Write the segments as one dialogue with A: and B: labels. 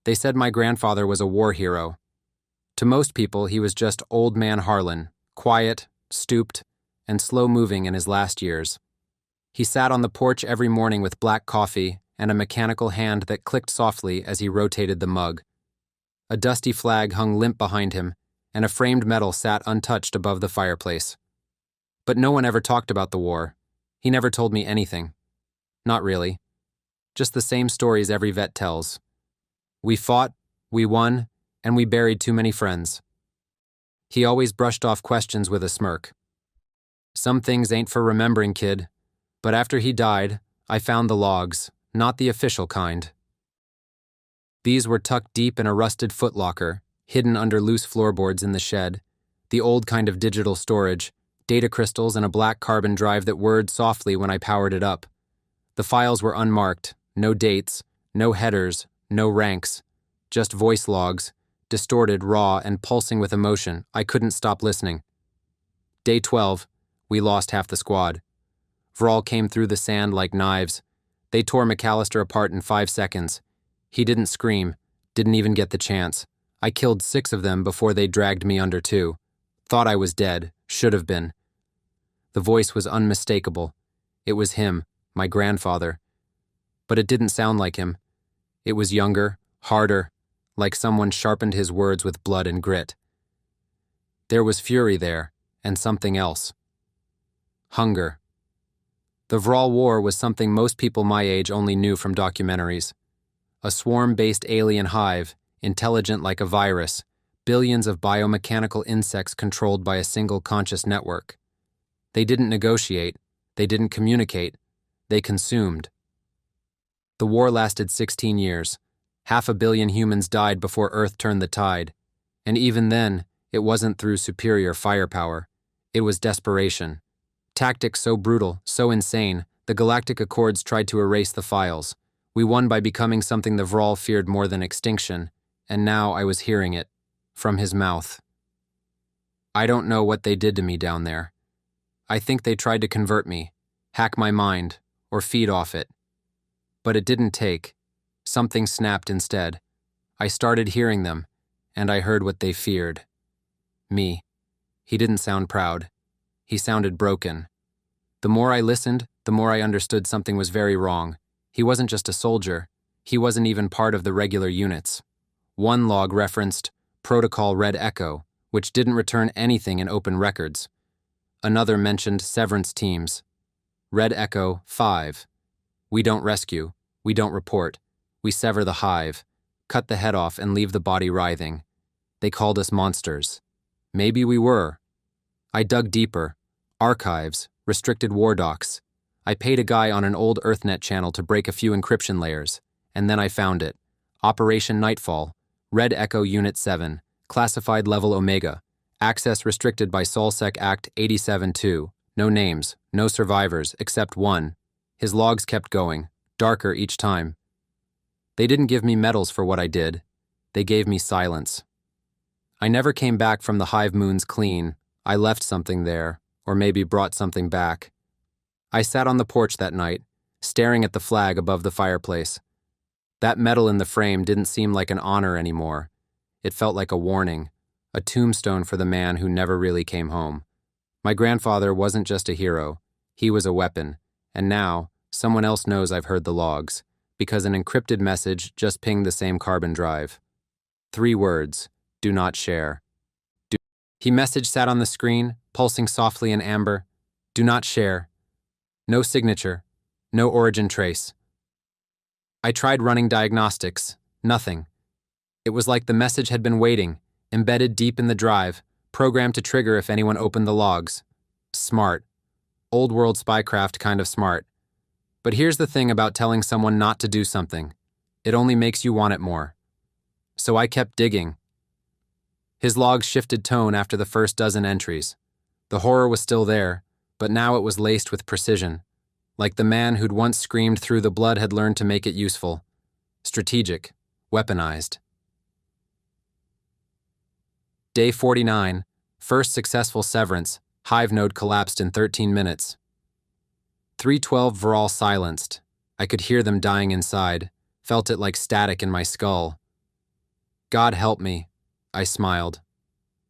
A: They said my grandfather was a war hero. To most people, he was just old man Harlan, quiet, stooped, and slow-moving in his last years. He sat on the porch every morning with black coffee and a mechanical hand that clicked softly as he rotated the mug. A dusty flag hung limp behind him, and a framed medal sat untouched above the fireplace. But no one ever talked about the war. He never told me anything. Not really. Just the same stories every vet tells. We fought, we won, and we buried too many friends. He always brushed off questions with a smirk. Some things ain't for remembering, kid. But after he died, I found the logs, not the official kind. These were tucked deep in a rusted footlocker, hidden under loose floorboards in the shed, the old kind of digital storage, data crystals and a black carbon drive that whirred softly when I powered it up. The files were unmarked, no dates, no headers, no ranks, just voice logs, distorted, raw, and pulsing with emotion. I couldn't stop listening. Day 12, we lost half the squad. Vrall came through the sand like knives. They tore McAllister apart in 5 seconds. He didn't scream, didn't even get the chance. I killed 6 of them before they dragged me under 2. Thought I was dead, should have been. The voice was unmistakable. It was him, my grandfather. But it didn't sound like him. It was younger, harder, like someone sharpened his words with blood and grit. There was fury there, and something else. Hunger. The Vrall War was something most people my age only knew from documentaries. A swarm-based alien hive, intelligent like a virus, billions of biomechanical insects controlled by a single conscious network. They didn't negotiate, they didn't communicate, they consumed. The war lasted 16 years. 500 million humans died before Earth turned the tide. And even then, it wasn't through superior firepower. It was desperation. Tactics so brutal, so insane, the Galactic Accords tried to erase the files. We won by becoming something the Vrall feared more than extinction, and now I was hearing it, from his mouth. I don't know what they did to me down there. I think they tried to convert me, hack my mind, or feed off it. But it didn't take. Something snapped instead. I started hearing them, and I heard what they feared. Me. He didn't sound proud. He sounded broken. The more I listened, the more I understood something was very wrong. He wasn't just a soldier. He wasn't even part of the regular units. One log referenced Protocol Red Echo, which didn't return anything in open records. Another mentioned severance teams. Red Echo 5. We don't rescue. We don't report. We sever the hive, cut the head off and leave the body writhing. They called us monsters. Maybe we were. I dug deeper. Archives, restricted war docs. I paid a guy on an old EarthNet channel to break a few encryption layers, and then I found it. Operation Nightfall, Red Echo Unit 7, classified level Omega, access restricted by SolSec Act 87-2. No names, no survivors, except one. His logs kept going, darker each time. They didn't give me medals for what I did. They gave me silence. I never came back from the hive moons clean. I left something there, or maybe brought something back. I sat on the porch that night, staring at the flag above the fireplace. That medal in the frame didn't seem like an honor anymore. It felt like a warning, a tombstone for the man who never really came home. My grandfather wasn't just a hero. He was a weapon, and now, someone else knows I've heard the logs, because an encrypted message just pinged the same carbon drive. 3 words, do not share. He message sat on the screen, pulsing softly in amber. Do not share. No signature. No origin trace. I tried running diagnostics. Nothing. It was like the message had been waiting, embedded deep in the drive, programmed to trigger if anyone opened the logs. Smart. Old world spycraft kind of smart. But here's the thing about telling someone not to do something. It only makes you want it more. So I kept digging. His logs shifted tone after the first dozen entries. The horror was still there, but now it was laced with precision. Like the man who'd once screamed through the blood had learned to make it useful. Strategic. Weaponized. Day 49. First successful severance. Hive node collapsed in 13 minutes. 312 Vrall silenced. I could hear them dying inside, felt it like static in my skull. God help me, I smiled.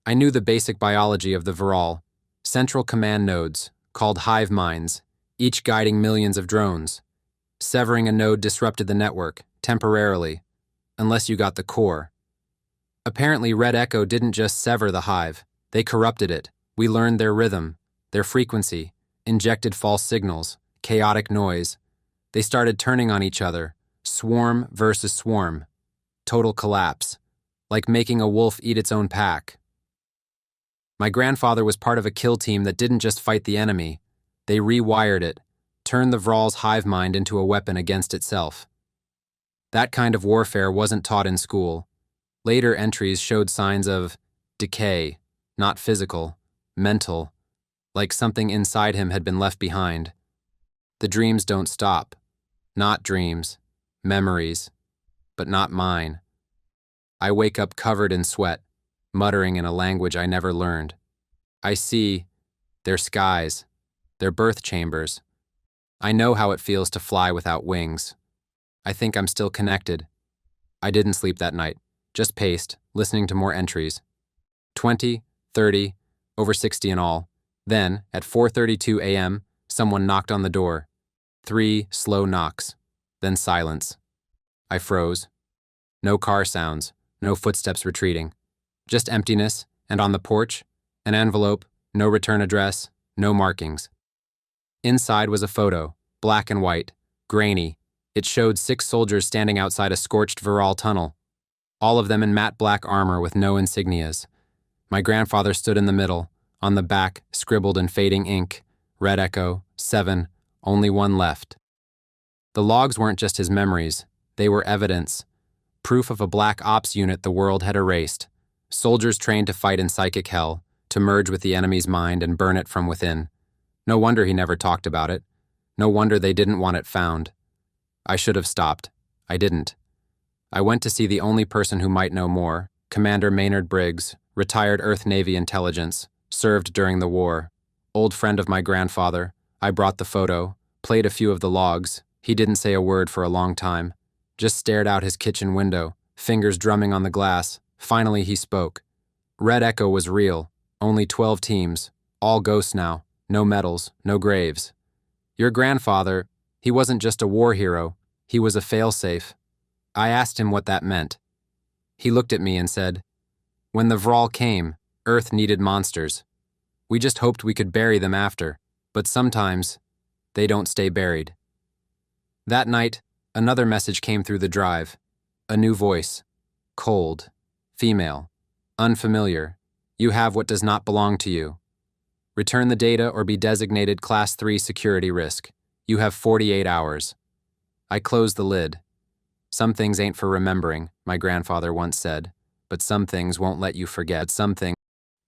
A: I knew the basic biology of the Vrall, central command nodes, called hive minds, each guiding millions of drones. Severing a node disrupted the network, temporarily, unless you got the core. Apparently, Red Echo didn't just sever the hive, they corrupted it. We learned their rhythm, their frequency, injected false signals, chaotic noise. They started turning on each other, swarm versus swarm. Total collapse, like making a wolf eat its own pack. My grandfather was part of a kill team that didn't just fight the enemy, they rewired it, turned the Vrall's hive mind into a weapon against itself. That kind of warfare wasn't taught in school. Later entries showed signs of decay, not physical, mental, like something inside him had been left behind. The dreams don't stop. Not dreams, memories, but not mine. I wake up covered in sweat, muttering in a language I never learned. I see their skies, their birth chambers. I know how it feels to fly without wings. I think I'm still connected. I didn't sleep that night, just paced, listening to more entries. 20, 30, over 60 in all. Then, at 4:32 a.m., someone knocked on the door. 3 slow knocks, then silence. I froze. No car sounds, no footsteps retreating. Just emptiness, and on the porch, an envelope, no return address, no markings. Inside was a photo, black and white, grainy. It showed 6 soldiers standing outside a scorched Vrall tunnel, all of them in matte black armor with no insignias. My grandfather stood in the middle, on the back, scribbled in fading ink, Red Echo, 7, only one left. The logs weren't just his memories, they were evidence, proof of a black ops unit the world had erased, soldiers trained to fight in psychic hell, to merge with the enemy's mind and burn it from within. No wonder he never talked about it. No wonder they didn't want it found. I should have stopped. I didn't. I went to see the only person who might know more, Commander Maynard Briggs, retired Earth Navy intelligence, served during the war. Old friend of my grandfather. I brought the photo, played a few of the logs. He didn't say a word for a long time. Just stared out his kitchen window, fingers drumming on the glass. Finally he spoke. Red Echo was real. Only 12 teams. All ghosts now. No medals, no graves. Your grandfather, he wasn't just a war hero. He was a failsafe. I asked him what that meant. He looked at me and said, "When the Vrall came, Earth needed monsters. We just hoped we could bury them after, but sometimes they don't stay buried." That night, another message came through the drive. A new voice. Cold. Female. Unfamiliar. You have what does not belong to you. Return the data or be designated Class 3 security risk. You have 48 hours. I closed the lid. Some things ain't for remembering, my grandfather once said, but some things won't let you forget something.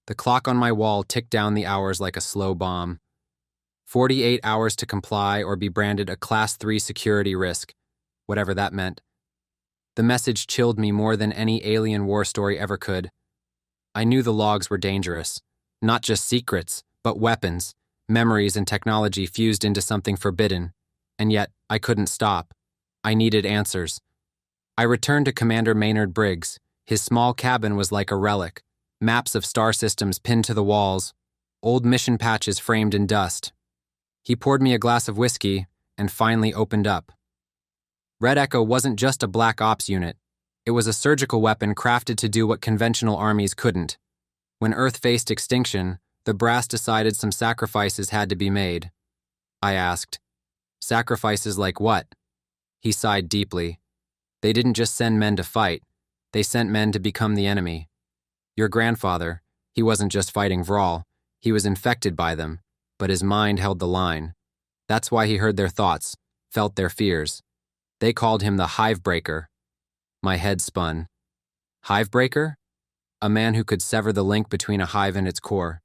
A: The clock on my wall ticked down the hours like a slow bomb. 48 hours to comply or be branded a Class 3 security risk, whatever that meant. The message chilled me more than any alien war story ever could. I knew the logs were dangerous. Not just secrets, but weapons, memories and technology fused into something forbidden. And yet, I couldn't stop. I needed answers. I returned to Commander Maynard Briggs. His small cabin was like a relic. Maps of star systems pinned to the walls, old mission patches framed in dust. He poured me a glass of whiskey and finally opened up. Red Echo wasn't just a black ops unit. It was a surgical weapon crafted to do what conventional armies couldn't. When Earth faced extinction, the brass decided some sacrifices had to be made. I asked, "Sacrifices like what?" He sighed deeply. They didn't just send men to fight. They sent men to become the enemy. Your grandfather, he wasn't just fighting Vrall. He was infected by them, but his mind held the line. That's why he heard their thoughts, felt their fears. They called him the Hivebreaker. My head spun. Hivebreaker? A man who could sever the link between a hive and its core.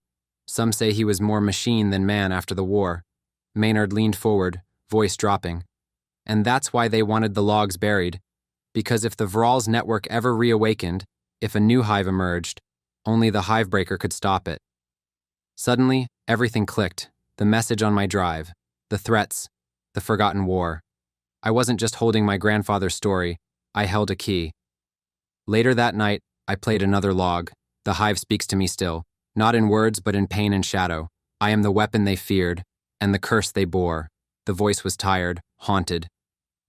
A: Some say he was more machine than man after the war. Maynard leaned forward, voice dropping. And that's why they wanted the logs buried. Because if the Vrall's network ever reawakened, if a new hive emerged, only the Hivebreaker could stop it. Suddenly, everything clicked. The message on my drive, the threats, the forgotten war. I wasn't just holding my grandfather's story, I held a key. Later that night, I played another log. The hive speaks to me still, not in words but in pain and shadow. I am the weapon they feared, and the curse they bore. The voice was tired, haunted.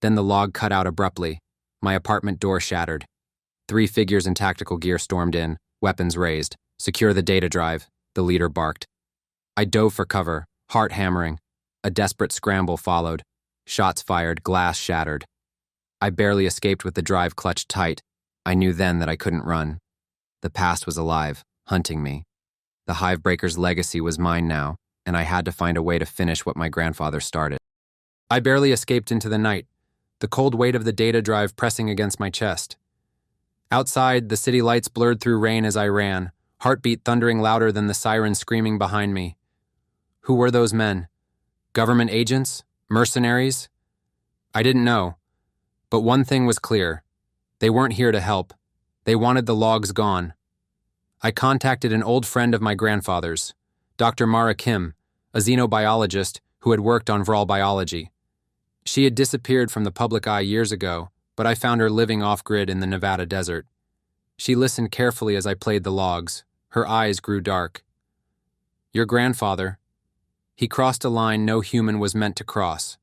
A: Then the log cut out abruptly. My apartment door shattered. 3 figures in tactical gear stormed in, weapons raised. "Secure the data drive," the leader barked. I dove for cover, heart hammering. A desperate scramble followed. Shots fired, glass shattered. I barely escaped with the drive clutched tight. I knew then that I couldn't run. The past was alive, hunting me. The Hivebreaker's legacy was mine now, and I had to find a way to finish what my grandfather started. I barely escaped into the night, the cold weight of the data drive pressing against my chest. Outside, the city lights blurred through rain as I ran, heartbeat thundering louder than the siren screaming behind me. Who were those men? Government agents? Mercenaries? I didn't know. But one thing was clear. They weren't here to help. They wanted the logs gone. I contacted an old friend of my grandfather's, Dr. Mara Kim, a xenobiologist who had worked on Vrall biology. She had disappeared from the public eye years ago, but I found her living off-grid in the Nevada desert. She listened carefully as I played the logs. Her eyes grew dark. "Your grandfather. He crossed a line no human was meant to cross.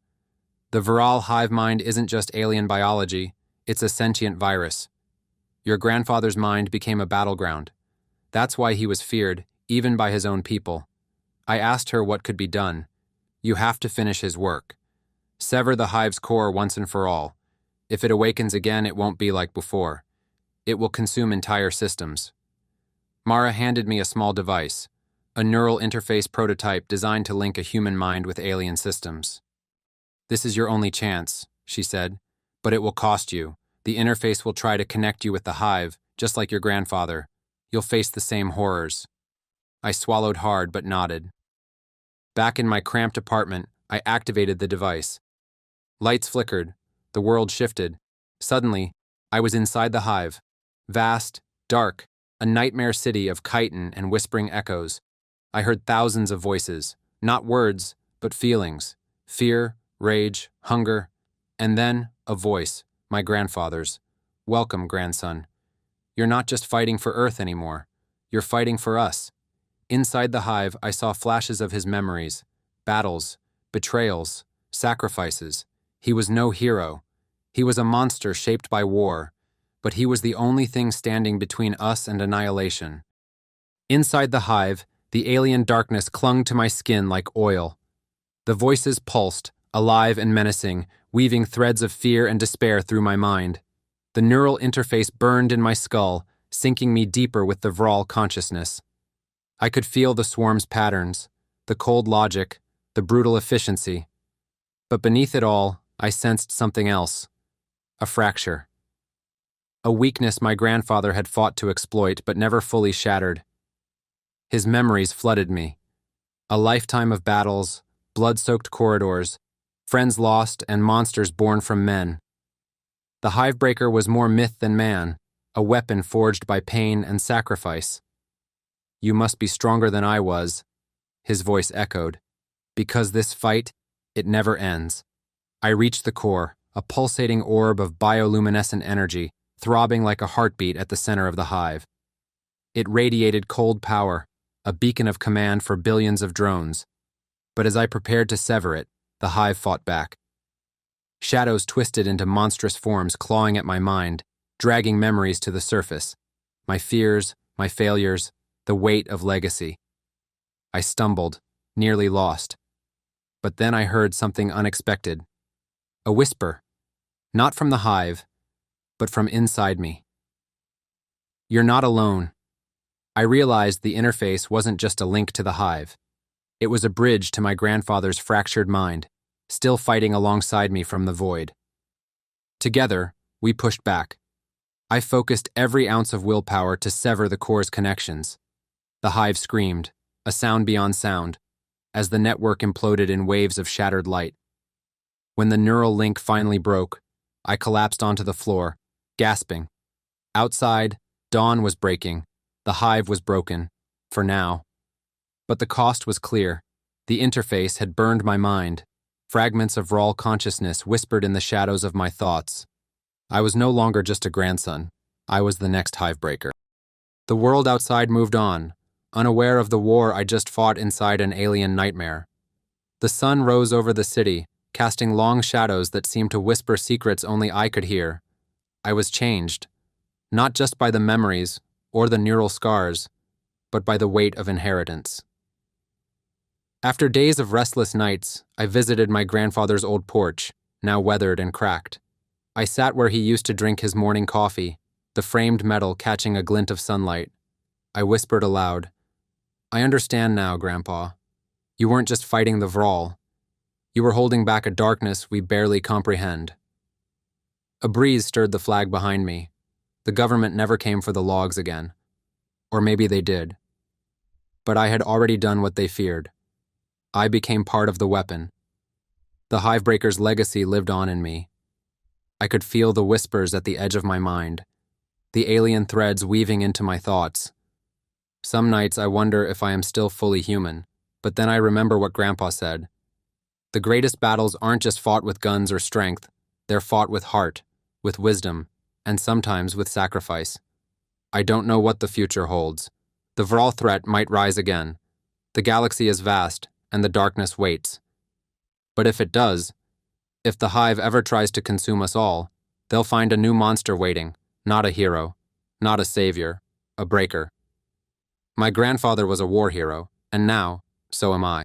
A: The Vrall hive mind isn't just alien biology, it's a sentient virus. Your grandfather's mind became a battleground. That's why he was feared, even by his own people. I asked her what could be done. You have to finish his work. Sever the hive's core once and for all. If it awakens again, it won't be like before. It will consume entire systems." Mara handed me a small device, a neural interface prototype designed to link a human mind with alien systems. "This is your only chance," she said, "but it will cost you. The interface will try to connect you with the hive, just like your grandfather. You'll face the same horrors." I swallowed hard but nodded. Back in my cramped apartment, I activated the device. Lights flickered. The world shifted. Suddenly, I was inside the hive. Vast, dark, a nightmare city of chitin and whispering echoes. I heard thousands of voices, not words, but feelings. Fear, rage, hunger, and then a voice, my grandfather's. "Welcome, grandson. You're not just fighting for Earth anymore. You're fighting for us." Inside the hive, I saw flashes of his memories, battles, betrayals, sacrifices. He was no hero. He was a monster shaped by war, but he was the only thing standing between us and annihilation. Inside the hive, the alien darkness clung to my skin like oil. The voices pulsed, alive and menacing, weaving threads of fear and despair through my mind. The neural interface burned in my skull, sinking me deeper with the Vrall consciousness. I could feel the swarm's patterns, the cold logic, the brutal efficiency. But beneath it all, I sensed something else. A fracture. A weakness my grandfather had fought to exploit but never fully shattered. His memories flooded me. A lifetime of battles, blood-soaked corridors, friends lost, and monsters born from men. The Hivebreaker was more myth than man, a weapon forged by pain and sacrifice. "You must be stronger than I was," his voice echoed. "Because this fight, it never ends." I reached the core, a pulsating orb of bioluminescent energy, throbbing like a heartbeat at the center of the hive. It radiated cold power, a beacon of command for billions of drones. But as I prepared to sever it, the hive fought back. Shadows twisted into monstrous forms clawing at my mind, dragging memories to the surface. My fears, my failures, the weight of legacy. I stumbled, nearly lost. But then I heard something unexpected. A whisper, not from the hive, but from inside me. "You're not alone." I realized the interface wasn't just a link to the hive. It was a bridge to my grandfather's fractured mind, still fighting alongside me from the void. Together, we pushed back. I focused every ounce of willpower to sever the core's connections. The hive screamed, a sound beyond sound, as the network imploded in waves of shattered light. When the neural link finally broke, I collapsed onto the floor, gasping. Outside, dawn was breaking. The hive was broken, for now. But the cost was clear. The interface had burned my mind. Fragments of raw consciousness whispered in the shadows of my thoughts. I was no longer just a grandson. I was the next Hivebreaker. The world outside moved on, unaware of the war I just fought inside an alien nightmare. The sun rose over the city, casting long shadows that seemed to whisper secrets only I could hear. I was changed, not just by the memories or the neural scars, but by the weight of inheritance. After days of restless nights, I visited my grandfather's old porch, now weathered and cracked. I sat where he used to drink his morning coffee, the framed metal catching a glint of sunlight. I whispered aloud, "I understand now, Grandpa. You weren't just fighting the Vrall. You were holding back a darkness we barely comprehend." A breeze stirred the flag behind me. The government never came for the logs again. Or maybe they did. But I had already done what they feared. I became part of the weapon. The Hivebreaker's legacy lived on in me. I could feel the whispers at the edge of my mind, the alien threads weaving into my thoughts. Some nights I wonder if I am still fully human, but then I remember what Grandpa said. The greatest battles aren't just fought with guns or strength, they're fought with heart, with wisdom, and sometimes with sacrifice. I don't know what the future holds. The Vrall threat might rise again. The galaxy is vast, and the darkness waits. But if it does, if the Hive ever tries to consume us all, they'll find a new monster waiting, not a hero, not a savior, a breaker. My grandfather was a war hero, and now, so am I.